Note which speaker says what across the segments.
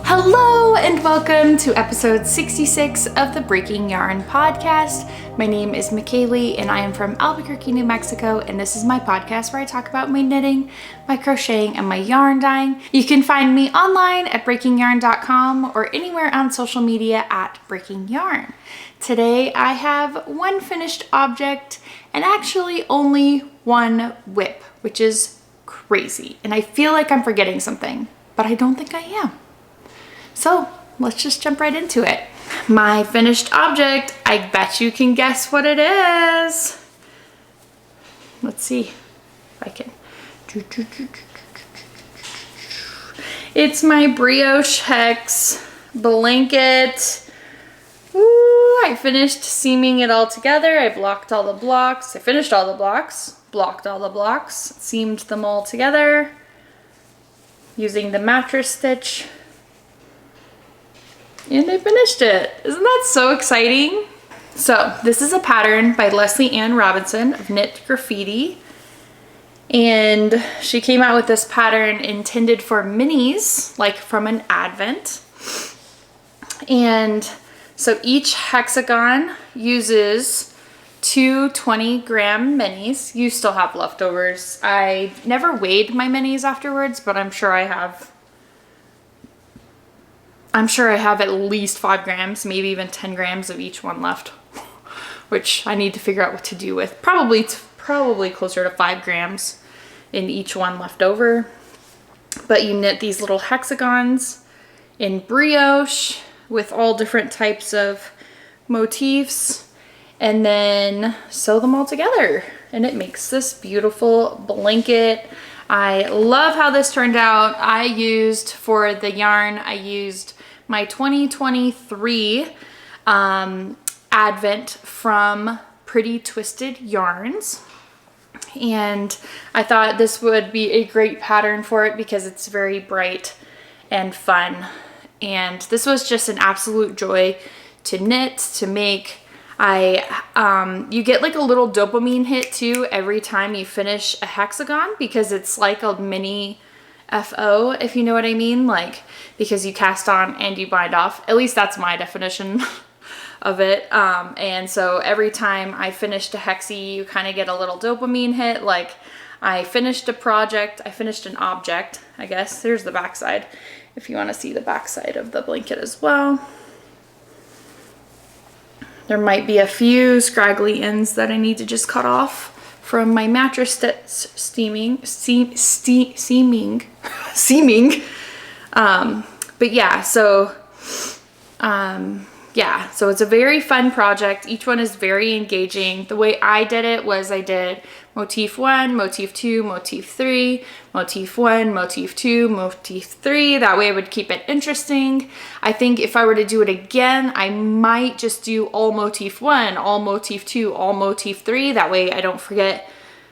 Speaker 1: Hello and welcome to episode 66 of the Breaking Yarn podcast. My name is Michaeli and I am from Albuquerque, New Mexico, and this is my podcast where I talk about my knitting, my crocheting, and my yarn dyeing. You can find me online at breakingyarn.com or anywhere on social media at Breaking Yarn. Today I have one finished object and actually only one whip, which is crazy. And I feel like I'm forgetting something, but I don't think I am. So let's just jump right into it. My finished object, I bet you can guess what it is. Let's see if I can. It's my Briochex blanket. Ooh, I finished seaming it all together. I blocked all the blocks. I finished all the blocks, blocked all the blocks, seamed them all together using the mattress stitch. And I finished it. Isn't that so exciting? So this is a pattern by Leslie Ann Robinson of Knit Graffiti. And she came out with this pattern intended for minis, like from an advent. And so each hexagon uses two 20-gram minis. You still have leftovers. I never weighed my minis afterwards, but I'm sure I have at least 5 grams, maybe even 10 grams of each one left, which I need to figure out what to do with. Probably closer to 5 grams in each one left over. But you knit these little hexagons in brioche with all different types of motifs and then sew them all together. And it makes this beautiful blanket. I love how this turned out. For the yarn, I used my 2023 Advent from Pretty Twisted Yarns. And I thought this would be a great pattern for it because it's very bright and fun. And this was just an absolute joy to knit, to make. You get like a little dopamine hit too every time you finish a hexagon because it's like a mini FO, if you know what I mean, like because you cast on and you bind off. At least that's my definition of it. And so every time I finished a hexie, you kind of get a little dopamine hit. Like I finished a project, I finished an object, I guess. There's the backside if you want to see the backside of the blanket as well. There might be a few scraggly ends that I need to just cut off from my mattress seaming. But yeah, so it's a very fun project. Each one is very engaging. The way I did it was I did motif 1, motif 2, motif 3, motif 1, motif 2, motif 3. That way I would keep it interesting. I think if I were to do it again, I might just do all motif 1, all motif 2, all motif 3. That way I don't forget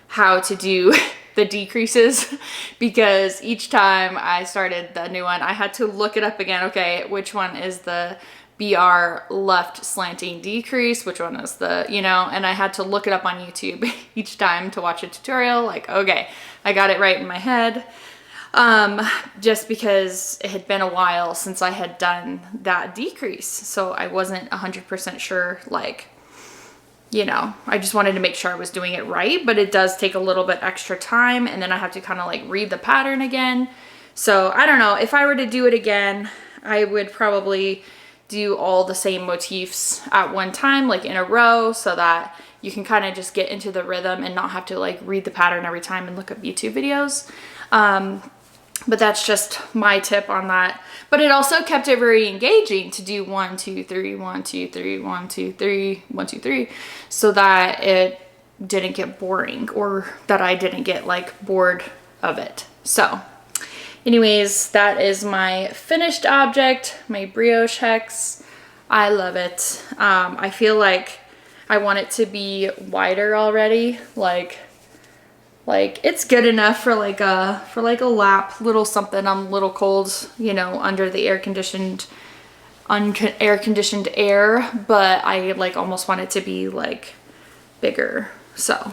Speaker 1: how to do the decreases because each time I started the new one, I had to look it up again. Okay, which one is the BR left slanting decrease, which one is the, and I had to look it up on YouTube each time to watch a tutorial, like, okay, I got it right in my head, just because it had been a while since I had done that decrease, so I wasn't 100% sure, like, I just wanted to make sure I was doing it right, but it does take a little bit extra time, and then I have to kind of like read the pattern again, so I don't know, if I were to do it again, I would probably do all the same motifs at one time, like in a row, so that you can kind of just get into the rhythm and not have to like read the pattern every time and look up YouTube videos. But that's just my tip on that. But it also kept it very engaging to do 1, 2, 3, 1, 2, 3, 1, 2, 3, 1, 2, 3, so that it didn't get boring or that I didn't get like bored of it. So anyways, that is my finished object, my Briochex. I love it. I feel like I want it to be wider already. Like it's good enough for like a lap, little something. I'm a little cold, under the air conditioned air, but I like almost want it to be like bigger. So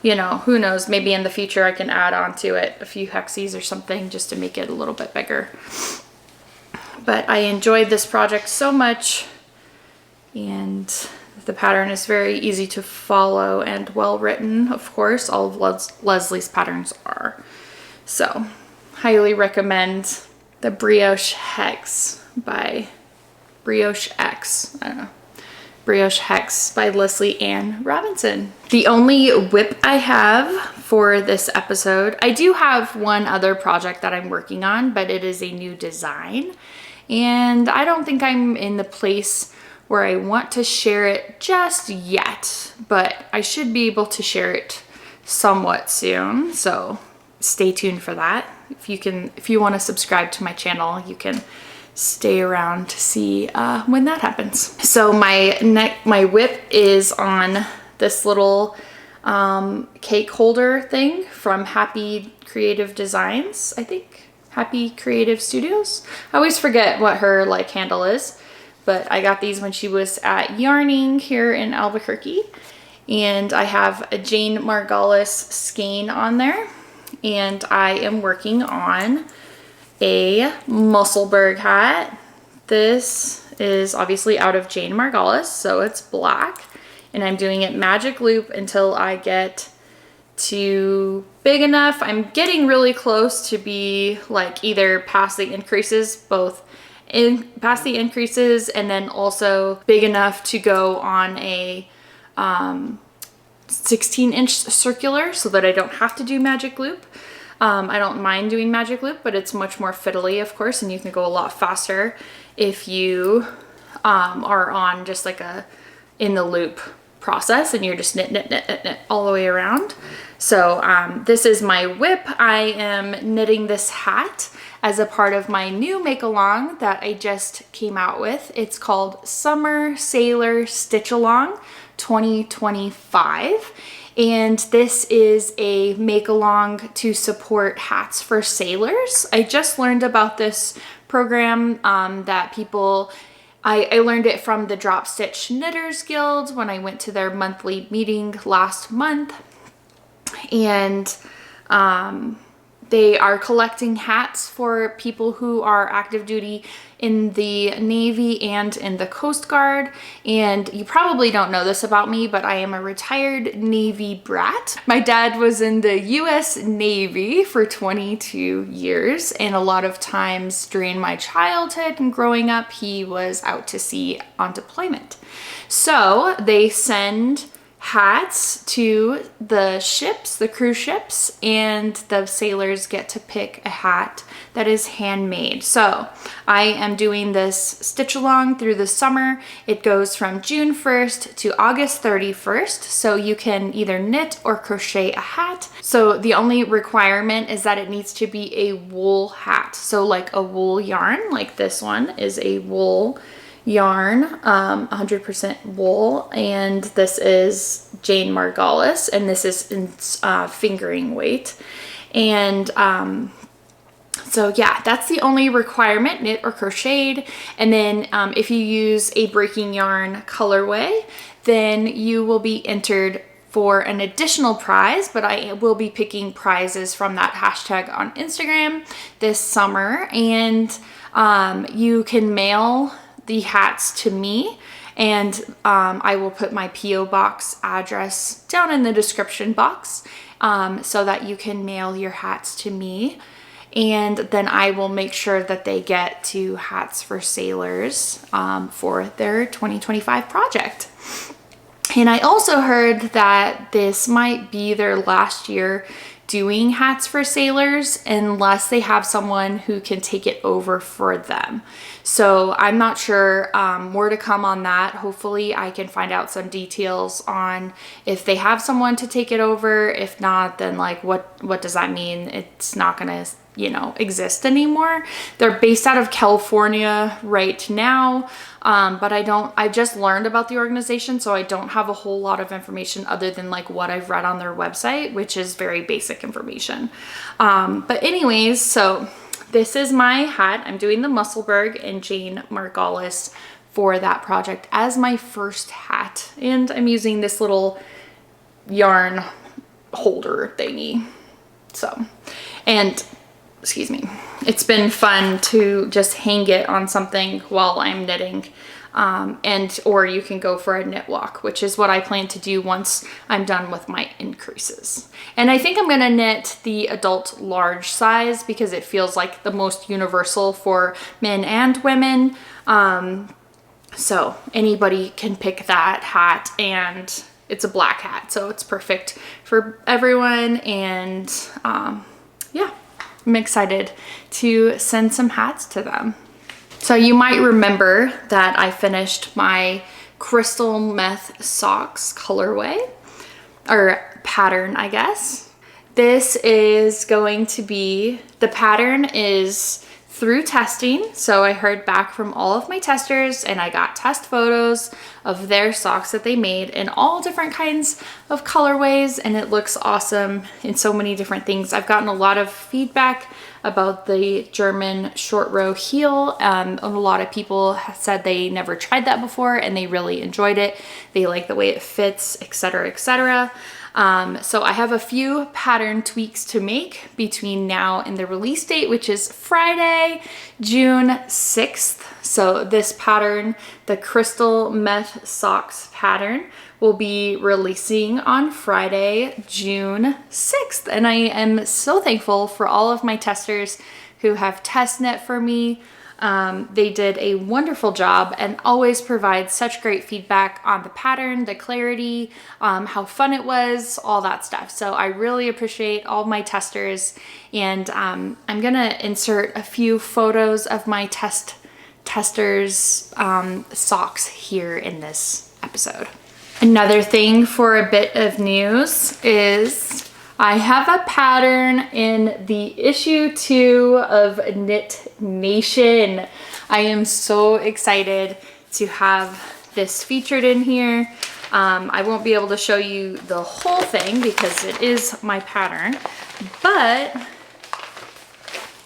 Speaker 1: who knows, maybe in the future I can add on to it a few hexies or something just to make it a little bit bigger. But I enjoyed this project so much, and the pattern is very easy to follow and well written. Of course, all of Leslie's patterns are. So, highly recommend the Briochex by Briochex. I don't know. Briochex by Leslie Ann Robinson. The only whip I have for this episode, I do have one other project that I'm working on, but it is a new design. And I don't think I'm in the place where I want to share it just yet, but I should be able to share it somewhat soon. So stay tuned for that. If you want to subscribe to my channel, you can stay around to see when that happens. So my whip is on this little cake holder thing from Happy Creative Designs, I think. Happy Creative Studios. I always forget what her handle is, but I got these when she was at Yarning here in Albuquerque. And I have a Jane Margolis skein on there, and I am working on a Musselburgh hat. This is obviously out of Jane Margolis, so it's black, and I'm doing it magic loop until I get to big enough. I'm getting really close to be either past the increases, past the increases, and then also big enough to go on a 16-inch circular so that I don't have to do magic loop. I don't mind doing magic loop, but it's much more fiddly, of course, and you can go a lot faster if you are on just a in the loop process and you're just knit all the way around. So this is my whip. I am knitting this hat as a part of my new make along that I just came out with. It's called Summer Sailor Stitch Along 2025. And this is a make along to support hats for sailors. I just learned about this program that I learned it from the Drop Stitch Knitters Guild when I went to their monthly meeting last month. And they are collecting hats for people who are active duty in the Navy and in the Coast Guard. And you probably don't know this about me, but I am a retired Navy brat. My dad was in the US Navy for 22 years, and a lot of times during my childhood and growing up, he was out to sea on deployment. So they send hats to the ships, the cruise ships, and the sailors get to pick a hat that is handmade. So I am doing this stitch along through the summer. It goes from June 1st to August 31st. So you can either knit or crochet a hat. So the only requirement is that it needs to be a wool hat. So like a wool yarn, like this one is a wool yarn, 100% wool, and this is Jane Margolis, and this is in fingering weight. And so yeah, that's the only requirement, knit or crocheted. And then if you use a breaking yarn colorway, then you will be entered for an additional prize, but I will be picking prizes from that hashtag on Instagram this summer. And you can mail the hats to me, and I will put my P.O. box address down in the description box so that you can mail your hats to me, and then I will make sure that they get to Hats for Sailors for their 2025 project. And I also heard that this might be their last year doing Hats for Sailors unless they have someone who can take it over for them. So I'm not sure, more to come on that. Hopefully I can find out some details on if they have someone to take it over. If not, then what does that mean? It's not gonna, exist anymore. They're based out of California right now, but I just learned about the organization, so I don't have a whole lot of information other than what I've read on their website, which is very basic information. But anyways, so this is my hat. I'm doing the Musselburgh and Jane Margolis for that project as my first hat. And I'm using this little yarn holder thingy. So, and excuse me, it's been fun to just hang it on something while I'm knitting. Or you can go for a knit walk, which is what I plan to do once I'm done with my increases. And I think I'm gonna knit the adult large size because it feels like the most universal for men and women. So anybody can pick that hat, and it's a black hat, so it's perfect for everyone. And yeah, I'm excited to send some hats to them. So you might remember that I finished my Crystal Meth socks colorway, or pattern, I guess. This is going to be, the pattern is through testing. So I heard back from all of my testers and I got test photos of their socks that they made in all different kinds of colorways, and it looks awesome in so many different things. I've gotten a lot of feedback about the German short row heel. A lot of people have said they never tried that before and they really enjoyed it. They like the way it fits, etc., etc. So I have a few pattern tweaks to make between now and the release date, which is Friday, June 6th. So this pattern, the Crystal Meth Socks pattern, will be releasing on Friday, June 6th. And I am so thankful for all of my testers who have test knit for me. They did a wonderful job and always provide such great feedback on the pattern, the clarity, how fun it was, all that stuff. So I really appreciate all my testers, and I'm gonna insert a few photos of my testers' socks here in this episode. Another thing for a bit of news is I have a pattern in the issue 2 of Knit Nation. I am so excited to have this featured in here. I won't be able to show you the whole thing because it is my pattern, but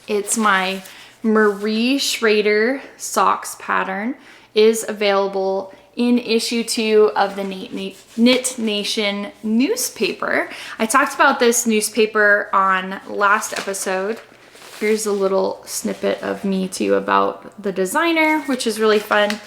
Speaker 1: it's my Marie Schrader socks pattern is available in issue 2 of the Knit Nation newspaper. I talked about this newspaper on last episode. Here's a little snippet of me too about the designer, which is really fun.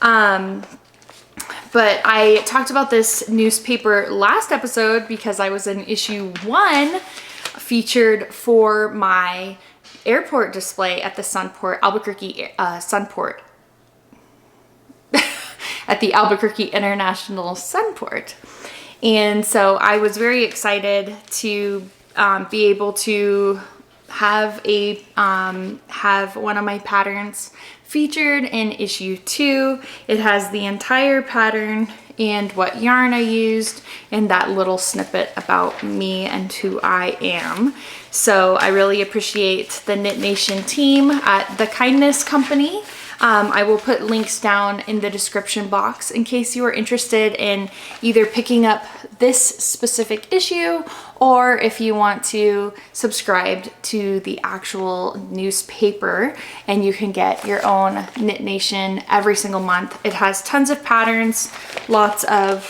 Speaker 1: But I talked about this newspaper last episode because I was in issue 1 featured for my airport display at the Sunport, Albuquerque Sunport. At the Albuquerque International Sunport. And so I was very excited to be able to have one of my patterns featured in issue 2. It has the entire pattern and what yarn I used and that little snippet about me and who I am. So I really appreciate the Knit Nation team at the Kindness Company. I will put links down in the description box in case you are interested in either picking up this specific issue or if you want to subscribe to the actual newspaper and you can get your own Knit Nation every single month. It has tons of patterns, lots of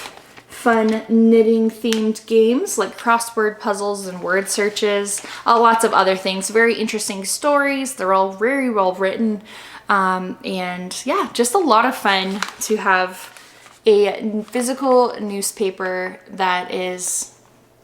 Speaker 1: fun knitting themed games like crossword puzzles and word searches, lots of other things, very interesting stories. They're all very well written. And yeah, just a lot of fun to have a physical newspaper that is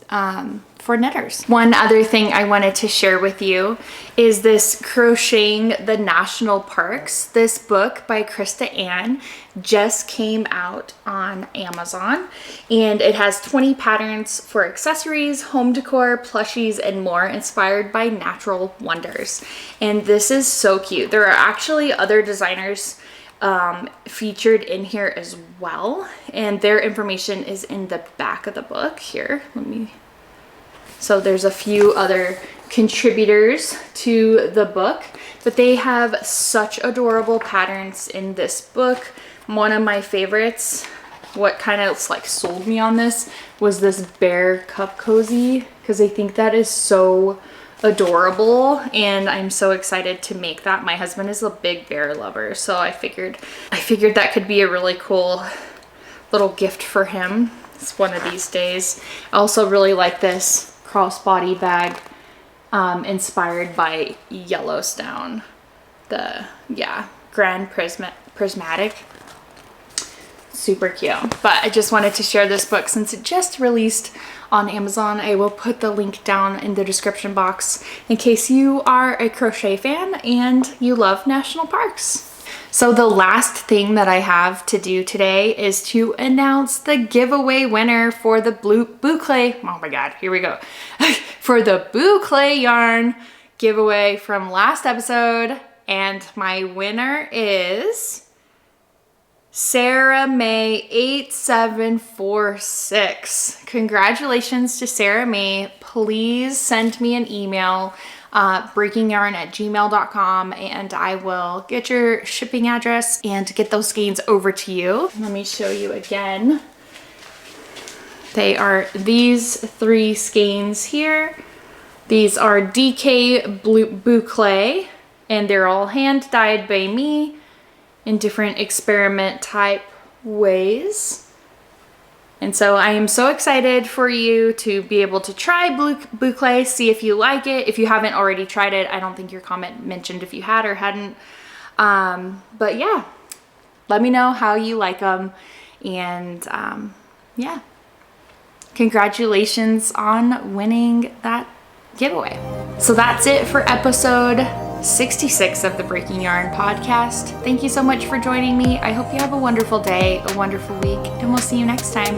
Speaker 1: for knitters. One other thing I wanted to share with you is this Crocheting the National Parks. This book by Krista Ann just came out on Amazon, and it has 20 patterns for accessories, home decor, plushies, and more inspired by natural wonders. And this is so cute. There are actually other designers featured in here as well, and their information is in the back of the book here. So there's a few other contributors to the book, but they have such adorable patterns in this book. One of my favorites, what kind of like sold me on this, was this bear cup cozy, because I think that is so adorable and I'm so excited to make that. My husband is a big bear lover, so I figured that could be a really cool little gift for him. It's one of these days. I also really like this crossbody bag inspired by Yellowstone. Grand Prismatic. Super cute. But I just wanted to share this book since it just released on Amazon. I will put the link down in the description box in case you are a crochet fan and you love national parks. So the last thing that I have to do today is to announce the giveaway winner for the Boucle, oh my god, here we go, for the Boucle yarn giveaway from last episode. And my winner is Sarah May 8746. Congratulations to Sarah May. Please send me an email, breakingyarn@gmail.com, and I will get your shipping address and get those skeins over to you. Let me show you again. They are these 3 skeins here. These are DK Boucle, and they're all hand dyed by me in different experiment type ways. And so I am so excited for you to be able to try Boucle, see if you like it. If you haven't already tried it, I don't think your comment mentioned if you had or hadn't. But yeah, let me know how you like them. And yeah, congratulations on winning that giveaway. So that's it for episode 66 of the Breaking Yarn podcast. Thank you so much for joining me. I hope you have a wonderful day, a wonderful week, and we'll see you next time.